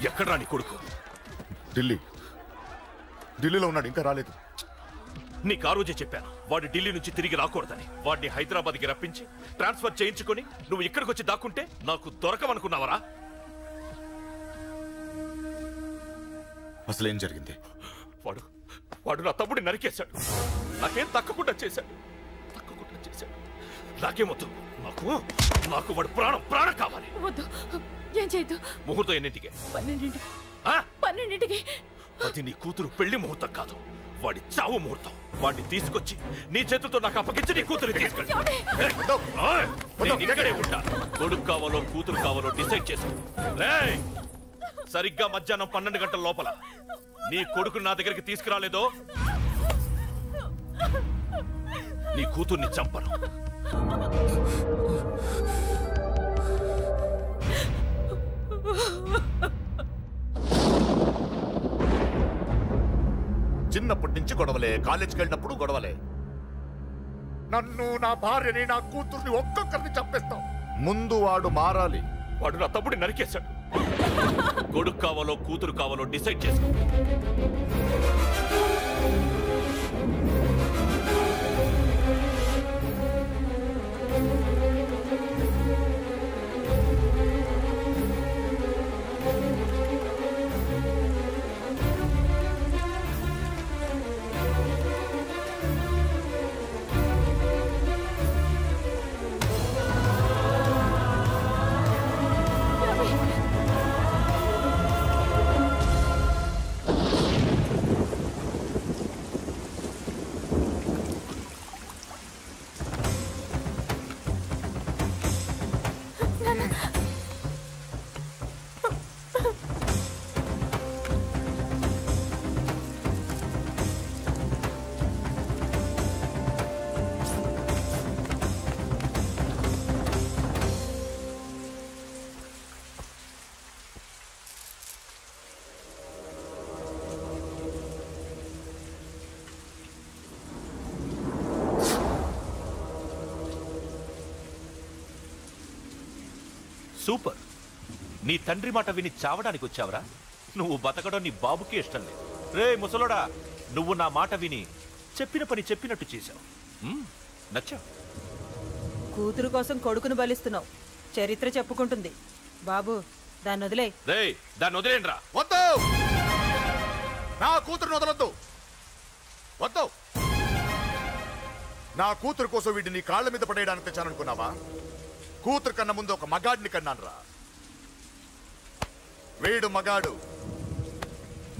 ఎక్కడ్రా నీ కొడుకు? ఢిల్లీలో ఉన్నాడు, ఇంకా రాలేదు. నీకు ఆ రోజే చెప్పాను వాడు ఢిల్లీ నుంచి తిరిగి రాకూడదని. వాడిని హైదరాబాద్కి రప్పించి ట్రాన్స్ఫర్ చేయించుకొని నువ్వు ఇక్కడికి వచ్చి దాక్కుంటే నాకు దొరకమనుకున్నావరా? అసలు ఏం జరిగింది? వాడు నా తమ్ముడిని నరికేశాడు. నాకేం తక్కకుండా చేశాడు. నాకేమొద్దు. నాకు వాడు ప్రాణం కావాలి. వద్దు, ఏం చేయొద్దు. ముహూర్తం ఎన్నింటికి? 12ంటికి. అది నీ కూతురు పెళ్లి ముహూర్తం కాదు, వాడి చావు ముహూర్తం. వాడిని తీసుకొచ్చి నీ చేతులతో నాకు అప్పగించి నీ కూతురు తీసుకెళ్ళి ఇక్కడే ఉంటా. కొడుకు కావాలో కూతురు కావాలో డిసైడ్ చేశాను. సరిగ్గా మధ్యాహ్నం 12 గంటల లోపల నీ కొడుకు నా దగ్గరికి తీసుకురాలేదో నీ కూతుర్ని చంపను. చిన్నప్పటి నుంచి గొడవలే, కాలేజీకి వెళ్ళినప్పుడు గొడవలే. నన్ను, నా భార్యని, నా కూతుర్ని ఒక్కొక్కరిని చంపేస్తాం. ముందు వాడు మారాలి. వాడు నా తమ్ముడిని నరికేశాడు. కొడుకు కావాలో కూతురు కావాలో డిసైడ్ చేసుకో. సూపర్. నీ తండ్రి మాట విని చావడానికి వచ్చావరా? నువ్వు బతకడం నీ బాబుకి ఇష్టం లేదు. రే ముసలోడా, నువ్వు నా మాట విని చెప్పిన పని చెప్పినట్టు చేశావు. నచ్చావు. కూతురు కోసం కొడుకును బలిస్తున్నావు. చరిత్ర చెప్పుకుంటుంది. బాబు, దాన్ని వదిలే. రే, దాన్ని వదిలేండ్రా. వద్దు, నా కూతురుని వదలొద్దు. వద్దు. నా కూతురు కోసం వీడిని నీ కాళ్ళ మీద పడేయడానికి తెచ్చాననుకున్నావా? కూతురు కన్నా ముందు ఒక మగాడిని కన్నాను రా. వీడు మగాడు,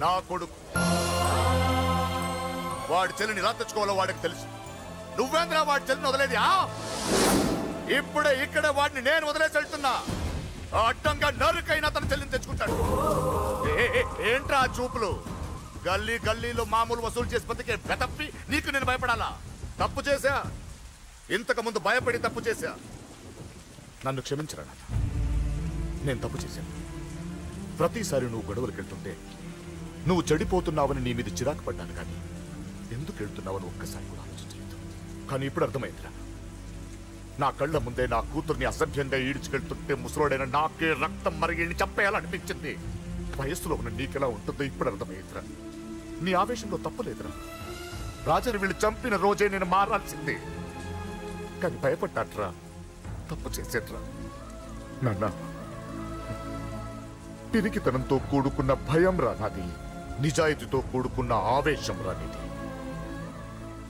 నా కొడుకు. వాడి చెల్లిని ఎలా తెచ్చుకోవాలో వాడికి తెలుసు. నువ్వేంద్రా వాడి చెల్లిని వదిలేది? ఇప్పుడే ఇక్కడే వాడిని నేను వదిలేసి వెళ్తున్నా. అడ్డంగా నరుకైనా తన చెల్లిని తెచ్చుకుంటాడు. ఏంట్రా చూపులు? గల్లీ గల్లీలో మామూలు వసూలు చేసి బతికే బెతప్పి నీకు నేను భయపడాలా? తప్పు చేశా, ఇంతకు ముందు భయపడి తప్పు చేశా. నన్ను క్షమించరా నాన్న, నేను తప్పు చేశాను. ప్రతిసారి నువ్వు గొడవలకు వెళ్తుంటే నువ్వు చెడిపోతున్నావని నీ మీద చిరాకు పడ్డాను, కానీ ఎందుకు వెళ్తున్నావని ఒక్కసారి కూడా ఆలోచించలేదు. కానీ ఇప్పుడు అర్థమైందిరా, నా కళ్ళ ముందే నా కూతుర్ని అసభ్యంగా ఈడ్చుకెళ్తుంటే ముసలోడైన నాకే రక్తం మరిగి చంపేయాలనిపించింది. వయస్సులో ఉన్న నీకెలా ఉంటుందో ఇప్పుడు అర్థమైందిరా. నీ ఆవేశంలో తప్పలేదురా. రాజని వీళ్ళు చంపిన రోజే నేను మారాల్సిందే, కానీ భయపడ్డాట్రా, తప్పు చేసేట్రా. నాన్న, పిరికితనంతో కూడుకున్న భయం రా నాది, నిజాయితీతో కూడుకున్న ఆవేశం రా నీది.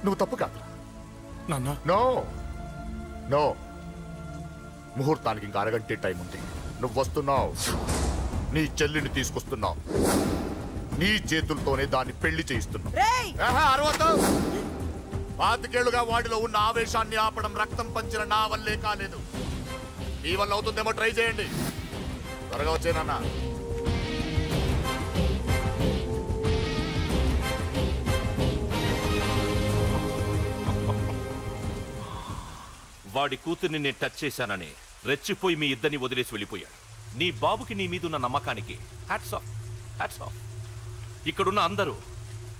నువ్వు తప్పు కాదు నాన్న. నో నో, ముహూర్తానికి ఇంకా అరగంటే టైం ఉంది. నువ్వు వస్తున్నావు, నీ చెల్లిని తీసుకొస్తున్నావు, నీ చేతులతోనే దాన్ని పెళ్లి చేయిస్తున్నావు. 25 ఏళ్లుగా వాడిలో ఉన్న ఆవేశాన్ని ఆపడం రక్తం పంచిన నా వల్లే కాలేదు. ఈ వల్ల అవుతుందేమో ట్రై చేయండి. త్వరగా వచ్చేనన్నా. వాడి కూతుర్ని నేను టచ్ చేశానని రెచ్చిపోయి మీ ఇద్దరిని వదిలేసి వెళ్ళిపోయాడు. నీ బాబుకి నీ మీదున్న నమ్మకానికి హ్యాట్స్ ఆఫ్, హ్యాట్స్ ఆఫ్. ఇక్కడున్న అందరూ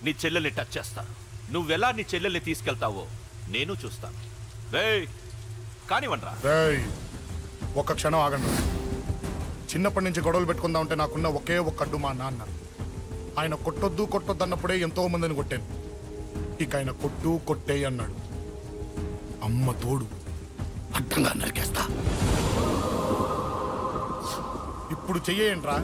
నీ చెల్లెల్ని టచ్ చేస్తారు. నువ్వెలా నీ చెల్లెల్ని తీసుకెళ్తావో నేను చూస్తాను. కానివ్వండ్రా. ఒక క్షణం ఆగండి. చిన్నప్పటి నుంచి గొడవలు పెట్టుకుందాం అంటే నాకున్న ఒకే ఒక్క అడ్డు మా నాన్న. ఆయన కొట్టొద్దు అన్నప్పుడే ఎంతో మందిని కొట్టాను. ఇక ఆయన కొట్టు కొట్టేయి అన్నాడు. అమ్మ తోడు అడ్డంగా నరికేస్తా. ఇప్పుడు చెయ్యేయండ్రా.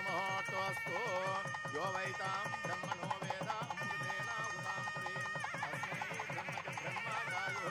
मुहूर्तस्तु यो वैतां ब्रह्मणो वेद अमृतेन उदां पुरीं तस्मै ब्रह्म च ब्रह्म गायो